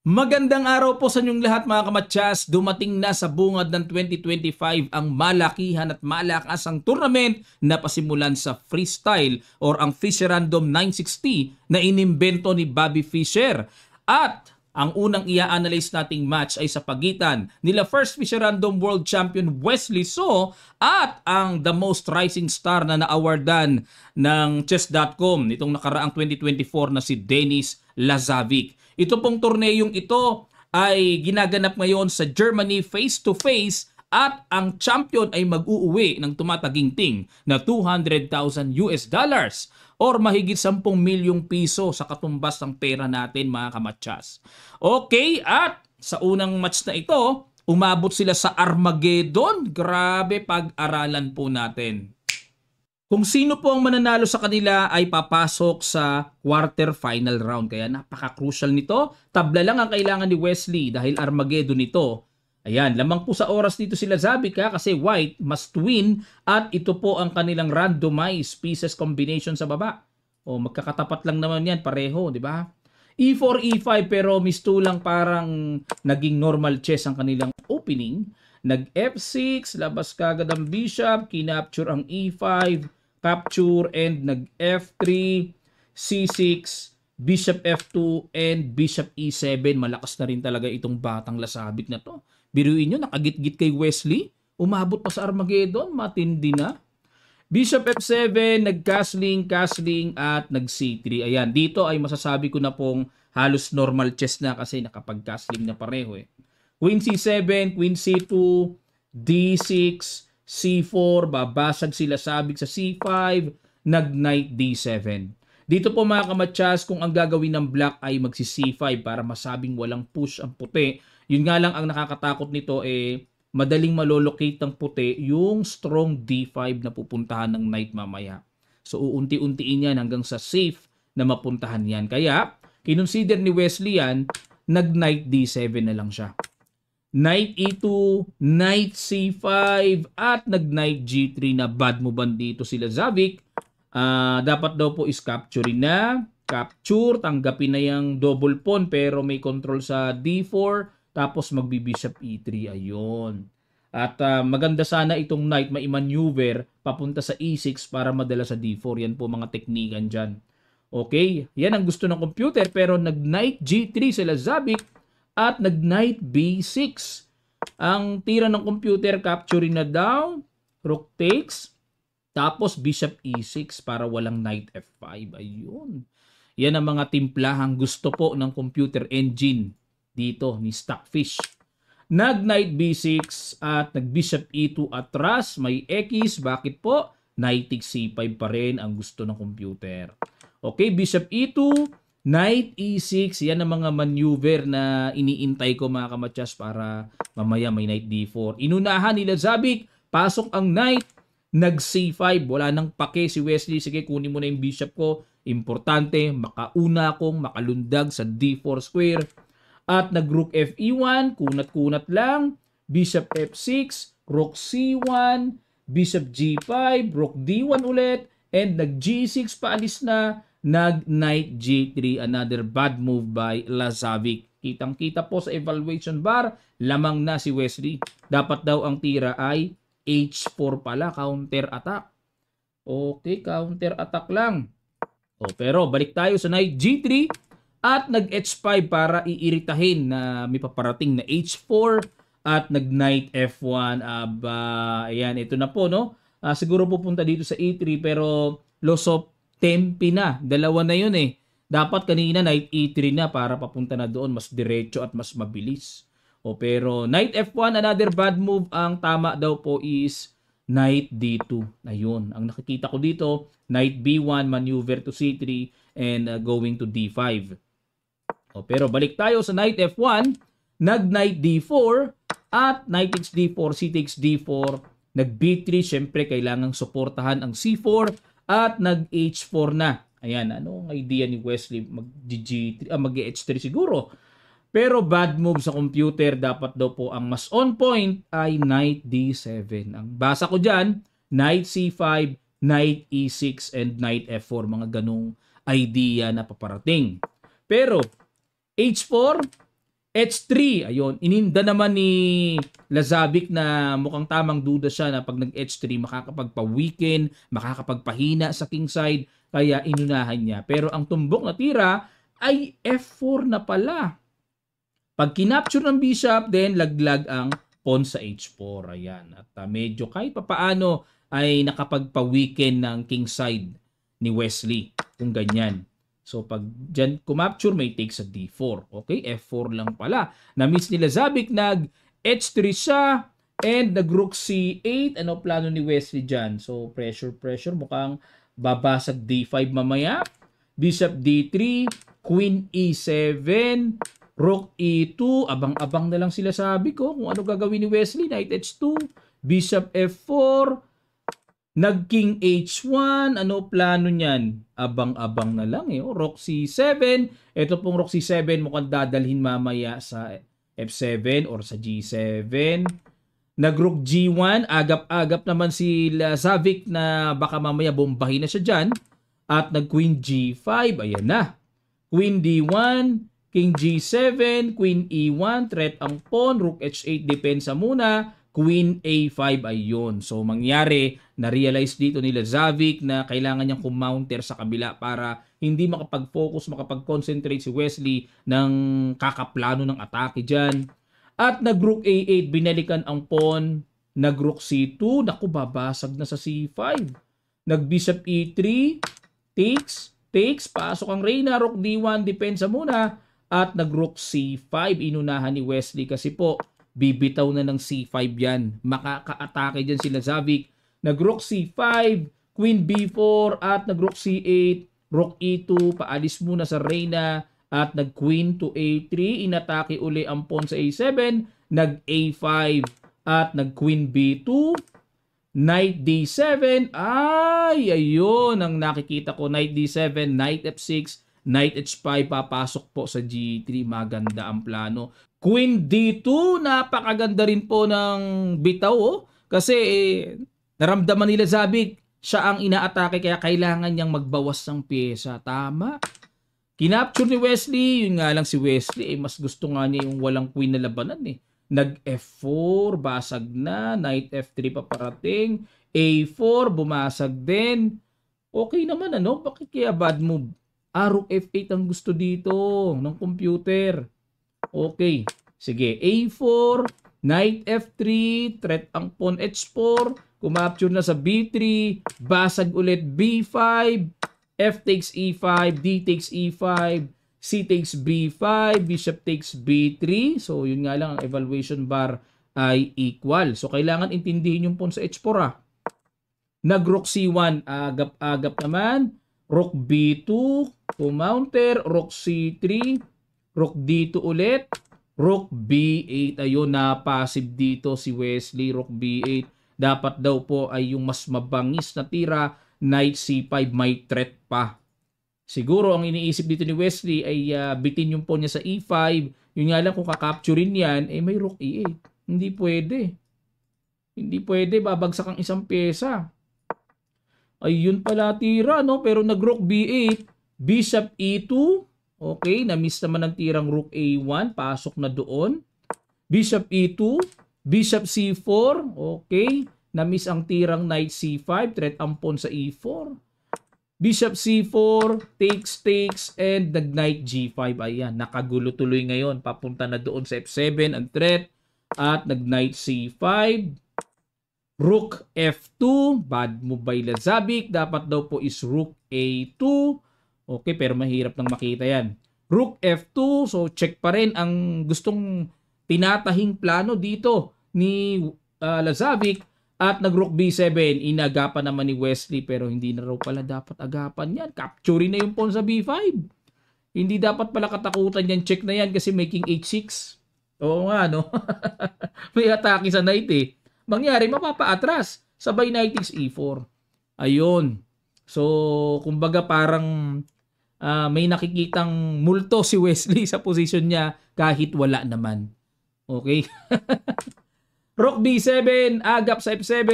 Magandang araw po sa inyong lahat mga kamatyas. Dumating na sa bungad ng 2025 ang malakihan at malakasang tournament na pasimulan sa freestyle or ang Fisher Random 960 na inimbento ni Bobby Fischer. At ang unang i-analyze nating match ay sa pagitan nila first Fisher Random World Champion Wesley So at ang the most rising star na na-awardan ng chess.com nitong nakaraang 2024 na si Denis Lazavic. Ito pong torneyong ito ay ginaganap ngayon sa Germany face-to-face at ang champion ay mag-uuwi ng tumataginting na $200,000 or mahigit 10 milyong piso sa katumbas ng pera natin mga kamatyas. Okay, at sa unang match na ito, umabot sila sa Armageddon. Grabe, pag-aralan po natin. Kung sino po ang mananalo sa kanila ay papasok sa quarter final round. Kaya napaka-crucial nito. Tabla lang ang kailangan ni Wesley dahil Armageddon nito. Ayan, lamang po sa oras dito sila Lazavic kasi white must win at ito po ang kanilang randomized pieces combination sa baba. O magkakatapat lang naman yan, pareho, di ba? E4, E5 pero miss 2 lang parang naging normal chess ang kanilang opening. Nag F6, labas kagad ang bishop, kinapture ang E5, capture and nag F3, C6, bishop F2 and bishop E7. Malakas na rin talaga itong batang Lazavic na to. Biruin nyo, nakagit-git kay Wesley. Umabot pa sa Armageddon, matindi na. Bishop F7, nag-castling, castling at nag-C3. Ayan, dito ay masasabi ko na pong halos normal chess na kasi nakapag-castling na pareho eh. Queen C7, Queen C2, D6, C4, babasag sila Lazavic sa C5, nag-Knight D7. Dito po mga kamatyas, kung ang gagawin ng black ay magsi-C5 para masabing walang push ang puti, yun nga lang ang nakakatakot nito madaling malolocate ng puti yung strong D5 na pupuntahan ng knight mamaya. So uunti-untiin yan hanggang sa safe na mapuntahan yan. Kaya, kinonsider ni Wesley yan, nag-Knight D7 na lang siya. Knight E2, Knight C5, at nag-Knight G3 na bad move dito si Lazavic. Dapat daw po is capturing na. Capture, tanggapin na yung double pawn pero may control sa D4, tapos magbi-bishop E3. Ayun. At maganda sana itong knight mai-maneuver papunta sa E6 para madala sa D4. Yan po mga teknikan dyan. Okay, yan ang gusto ng computer pero nag-Knight G3 si Lazavic at nag-Knight B6. Ang tira ng computer, capturing na down, rook takes, tapos bishop E6 para walang knight F5. Ayun. Yan ang mga timplahang gusto po ng computer engine dito ni Stockfish. Nag-Knight B6 at nag-Bishop E2 atras. May X. Bakit po? Knight takes C5 pa rin ang gusto ng computer. Okay, Bishop E2, Knight E6, yan ang mga maneuver na iniintay ko mga kamatyas para mamaya may Knight D4. Inunahan ni Lazavic, pasok ang Knight, nag C5, wala nang pake si Wesley, sige kunin mo na yung bishop ko, importante, makauna akong makalundag sa D4 square. At nag Rook Fe1, kunat-kunat lang, Bishop F6, Rook C1, Bishop G5, Rook D1 ulit, and nag G6 paalis na, nag Knight G3, another bad move by Lazavic. Kitang-kita po sa evaluation bar, lamang na si Wesley. Dapat daw ang tira ay H4 pala, counter attack. Okay, counter attack lang. Pero balik tayo sa Knight G3 at nag H5 para iiritahin na may paparating na H4 at nag Knight F1. Ayan, ito na po, no? Siguro pupunta dito sa E3 pero loss of tempi na. Dalawa na yun eh. Dapat kanina Knight E3 na para papunta na doon. Mas diretso at mas mabilis. Pero Knight F1, another bad move. Ang tama daw po is Knight D2. Ayun. Ang nakikita ko dito, Knight B1, maneuver to C3, and going to D5. Pero balik tayo sa Knight F1. Nag-Knight D4 at Knight takes D4, C takes D4. Nag-B3, syempre kailangang suportahan ang C4 at nag-H4 na. Ayan, ano ang idea ni Wesley? Mag-H3 siguro. Pero bad move sa computer, dapat daw po ang mas on point ay Knight D7. Ang basa ko dyan, Knight C5, Knight E6, and Knight F4. Mga ganong idea na paparating. Pero H4, H3, ayun, ininda naman ni Lazavic na mukhang tamang duda siya na pag nag-H3 makakapagpa-weaken, makakapagpahina sa kingside, kaya inunahan niya. Pero ang tumbok na tira ay F4 na pala. Pag kinapture ng bishop, then laglag ang pawn sa H4. Ayan. At medyo kahit papaano ay nakapagpa-weaken ng kingside ni Wesley kung ganyan. So pag dyan kumapture, may take sa D4. Okay, F4 lang pala. Na-miss nila Lazavic, nag-H3 siya, and nag-Rook C8. Ano plano ni Wesley dyan? So pressure. Mukhang babasag D5 mamaya. Bishop D3, Queen E7, Rook E2. Abang-abang na lang sila, sabi ko, kung ano gagawin ni Wesley. Knight H2, Bishop F4, nag-King H1, ano plano niyan? Abang-abang na lang eh. Rook C7, ito pong Rook C7 mukhang dadalhin mamaya sa F7 or sa G7. Nag-Rook G1, agap-agap naman si Lazavic na baka mamaya bombahin na siya dyan. At nag-Queen G5, ayan na. Queen D1, King G7, Queen E1, threat ang pawn, Rook H8, depensa muna. Queen A5, ayun. So, mangyari, na-realize dito ni Lazavic na kailangan niyang kumounter sa kabila para hindi makapag-focus, makapag-concentrate si Wesley ng kakaplano ng atake dyan. At nag-Rook A8, binalikan ang pawn. Nag-Rook C2, naku, babasag na sa C5. Nag-Bishop E3, takes, pasok ang Reyna, Rook D1, depensa muna. At nag-Rook C5, inunahan ni Wesley kasi po, bibitaw na ng C5 yan. Makaka-atake dyan si Lazavic. Nag-Rook C5, Queen B4, at nag-Rook C8, Rook E2, paalis muna sa Reyna, at nag-Queen to A3, inatake uli ang pawn sa A7, nag-A5, at nag-Queen B2, Knight D7, ay, ayun, ang nakikita ko, Knight D7, Knight F6, Knight H5, papasok po sa G3, maganda ang plano. Queen D2, napakaganda rin po ng bitaw, oh. Kasi naramdaman nila Lazavic, siya ang inaatake kaya kailangan niyang magbawas ng pyesa. Tama. Kinapture ni Wesley, yun nga lang si Wesley, mas gusto nga niya yung walang queen na labanan eh. Nag-F4, basag na, Knight F3 paparating, A4, bumasag din. Okay naman ano, bakit kaya bad move? Rook F8 ang gusto dito ng computer. Okay. Sige. A4. Knight F3. Threat ang pawn H4. Kumapture na sa B3. Basag ulit B5. F takes E5. D takes E5. C takes B5. Bishop takes B3. So, yun nga lang. Ang evaluation bar ay equal. So, kailangan intindihin yung pawn sa H4 Nag-Rook C1. Agap-agap naman. Rook B2. Kumounter. Rook C3. Rook D2 ulit. Rook B8. Ayun, na-passive dito si Wesley. Rook B8. Dapat daw po ay yung mas mabangis na tira. Knight C5. May threat pa. Siguro ang iniisip dito ni Wesley ay bitin yung pawn niya sa E5. Yun nga lang kung kakapturein yan, may Rook E8. Hindi pwede. Hindi pwede. Babagsak ang isang pyesa. Ayun pala tira, no? Pero nag-Rook B8. Bishop E2. Okay, na-miss naman ang tirang Rook A1. Pasok na doon. Bishop E2. Bishop C4. Okay. Na-miss ang tirang Knight C5. Threat ang pawn sa E4. Bishop C4. Takes. And the Knight G5. Ayan, nakagulo tuloy ngayon. Papunta na doon sa F7 ang threat. At nag-Knight C5. Rook F2. Bad move by Lazavic. Dapat daw po is Rook A2. Okay, pero mahirap nang makita yan. Rook F2. So, check pa rin ang gustong tinatahing plano dito ni Lazavic. At nag-Rook B7. Inagapan naman ni Wesley pero hindi na raw pala dapat agapan yan. Capture na yung pawn sa B5. Hindi dapat pala katakutan yan. Check na yan kasi may King H6. Oo nga, no? May atake sa Knight eh. Mangyari, mapapaatras. Sabay Knight takes E4. Ayun. So, kumbaga parang may nakikitang multo si Wesley sa position niya kahit wala naman. Okay? Rook B7, agap sa F7.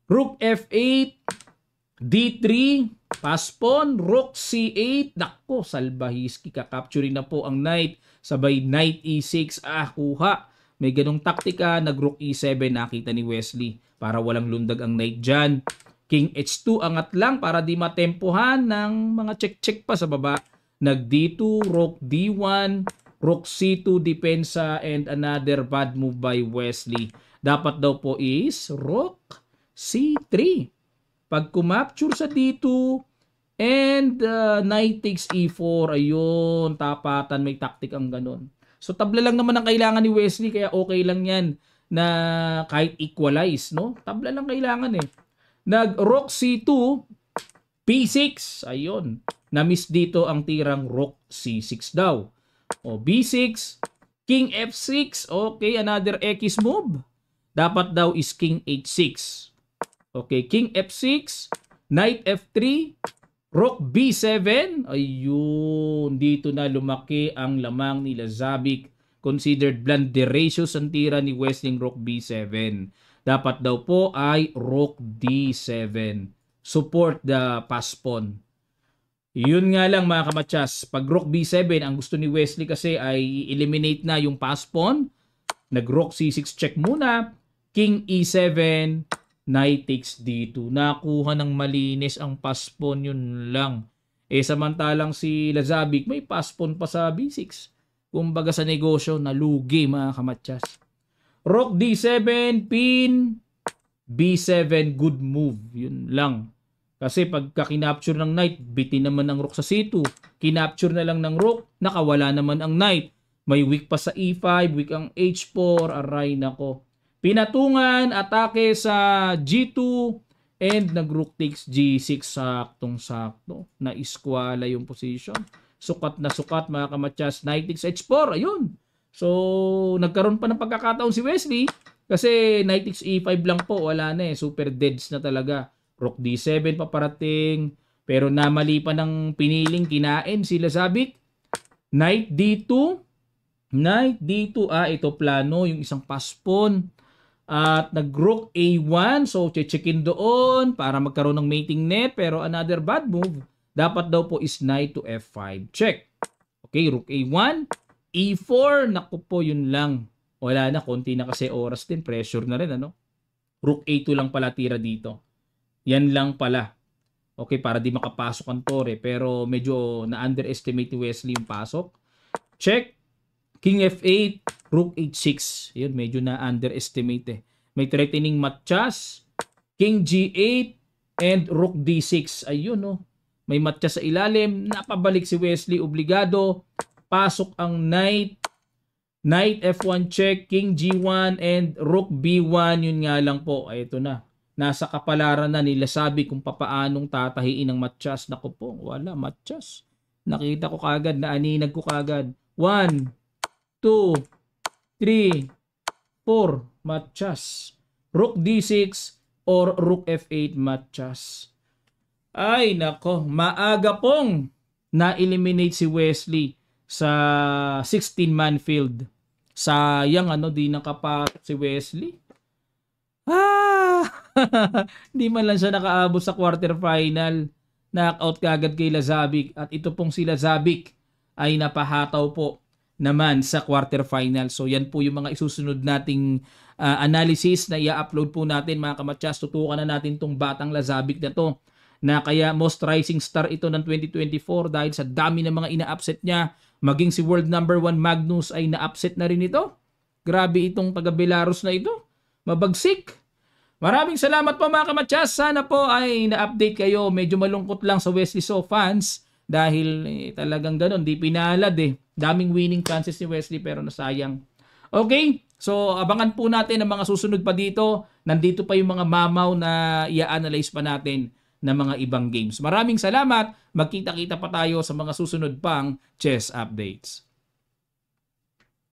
Rook F8, D3, pass pawn, Rook C8. Nako, salbahiski, kakapturing na po ang Knight Sabay knight e6, kuha. May ganong taktika, nag-rook e7, nakita ni Wesley para walang lundag ang knight dyan. King h2, angat lang para di matempohan ng mga check-check pa sa baba. Nag d2, rook d1, rook c2, depensa, and another bad move by Wesley. Dapat daw po is rook c3. Pag kumapture sa d2, and knight takes e4, ayun, tapatan, may tactic ang ganun. So tabla lang naman ang kailangan ni Wesley, kaya okay lang yan na kahit equalize, no? Tabla lang kailangan eh. Nag rook c2, p6, ayun. Na-miss dito ang tirang rook c6 daw. O b6, king f6, okay, another X move. Dapat daw is king h6. Okay, king f6, knight f3, rook b7, ayun, dito na lumaki ang lamang ni Lazabic. Considered blunderacious ang tira ni Wesley rook b7. Dapat daw po ay rook d7. Support the pass pawn. Yun nga lang mga kamatsas, pag rook b7, ang gusto ni Wesley kasi ay eliminate na yung pass pawn. Nag rook c6 check muna, king e7, knight takes d2. Nakuha ng malinis ang pass pawn, yun lang. Samantalang si Lazabic may pass pawn pa sa b6. Kumbaga sa negosyo, nalugi mga kamatsas. Rook d7, pin, b7, good move. Yun lang. Kasi pagka kinapture ng knight, bitin naman ang rook sa c2. Kinapture na lang ng rook, nakawala naman ang knight. May weak pa sa e5, weak ang h4, aray nako. Pinatungan, atake sa g2, and nag-rook takes g6, saktong-sakto. Na-iskwala yung position. Sukat na sukat mga kamatsas, knight takes h4, ayun. So, nagkaroon pa ng pagkakataon si Wesley kasi knight takes e5 lang po, wala na eh, super deads na talaga. Rook d7 paparating, pero namali pa ng piniling kinain si Lazabic. Knight d2, knight d2, ito plano, yung isang pass pawn. At nag-rook a1, so checkin doon para magkaroon ng mating net, pero another bad move. Dapat daw po is knight to f5. Check. Okay, rook a1, e4, naku po, yun lang. Wala na, konti na kasi oras din, pressure na rin, ano? Rook a2 lang pala tira dito. Yan lang pala. Okay, para di makapasok ang tore, pero medyo na-underestimate ni Wesley yung pasok. Check. King f8, rook h6. Yun, medyo na-underestimate eh. May threatening matchas. King g8, and rook d6. Ayun, no? May matcha sa ilalim. Napabalik si Wesley, obligado. Pasok ang knight. Knight f1 check, king g1, and rook b1. Yun nga lang po. Ito na. Nasa kapalaran na nila sabi kung papaanong tatahiin ng matchas. Naku po, wala matchas. Nakita ko kagad, naaninag ko kagad. 1, 2, 3, 4 matchas. Rook d6 or rook f8 matchas. Ay nako, maaga pong na-eliminate si Wesley sa 16-man field. Sayang di nakapasok si Wesley. Hindi man lang siya nakaabot sa quarterfinal. Knockout kagad kay Lazabic. At ito pong si Lazabic ay napahataw po naman sa quarterfinal. So yan po yung mga isusunod nating analysis na i-upload po natin mga kamatsas. Tutukan na natin tong batang Lazabic na to, na kaya most rising star ito ng 2024 dahil sa dami ng mga ina-upset niya. Maging si world number 1 Magnus ay na-upset na rin ito. Grabe itong taga Belarus na ito. Mabagsik. Maraming salamat po mga kamatsas. Sana po ay na-update kayo. Medyo malungkot lang sa Wesley So fans dahil talagang ganun. Di pinalad eh. Daming winning chances ni Wesley pero nasayang. Okay, so abangan po natin ang mga susunod pa dito. Nandito pa yung mga mamaw na i-analyze pa natin na mga ibang games. Maraming salamat. Magkita-kita pa tayo sa mga susunod pang chess updates.